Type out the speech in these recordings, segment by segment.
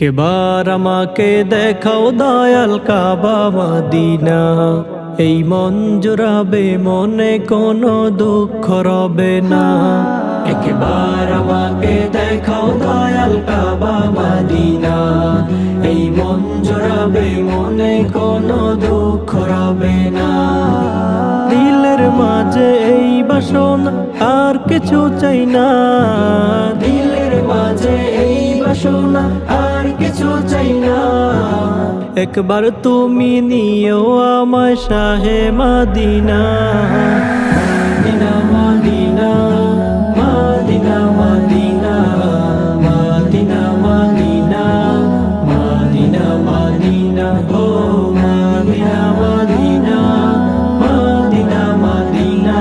একবার আমাকে দেখাও দয়াল কাবা মদিনা, এই মন জুড়াবে মনে কোনো দুঃখ রবে না। একবার আমাকে দেখাও দয়াল কাবা মদিনা, এই মন জুড়াবে মনে কোনো দুঃখ রবে না। দিলের মাঝে এই বাসনা আর কিছু চাই না, দিলের মাঝে এই বাসনা আর কিছু চাই না। একবার তুমি নিও আমায় শাহে Medina, Medina Medina Medina Medina Medina Medina Medina Medina ও Medina Medina Medina Medina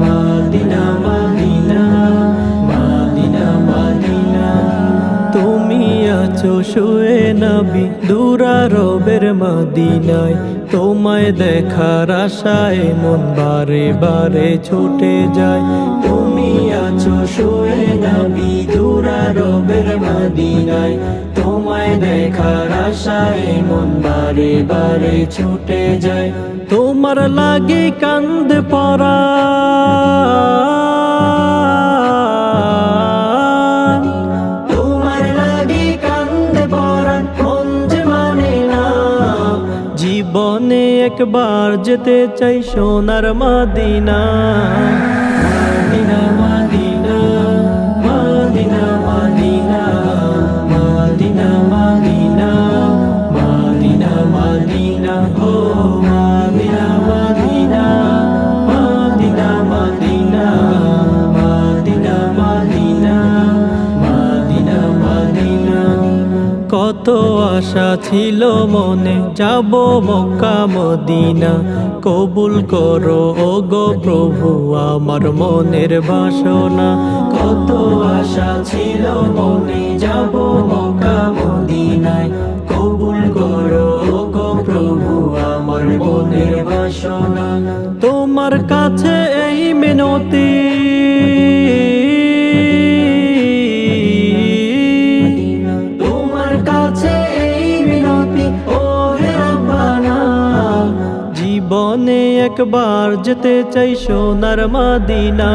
Medina Medina Medina Medina. তুমি আছো শুয়ে নবী দুরারবের মদিনায়, তোমায় দেখার আশায় মন বারে বারে ছুটে যায়। তুমি আছো শুয়ে নবী দুরারবের মদিনায়, তোমায় দেখার আশায় মন বারে বারে ছুটে যায়। তোমার লাগে কান্দে পরা জীবনে একবার যেতে চাই সোনার Medina, Medina Medina Medina Medina Medina Medina Medina Medina ও Medina Medina Medina Medina Medina Medina Medina Medina. কত আশা ছিল মনে যাব মক্কা মদিনা, কবুল করো ও গো প্রভু আমার মনের বাসনা। কত আশা ছিল মনে যাব মক্কা মদিনায়, কবুল করো ও গো প্রভু আমার মনের বাসনা। তোমার কাছে এই মিনতি জীবনে একবার যেতে চাই সোনার মদিনা।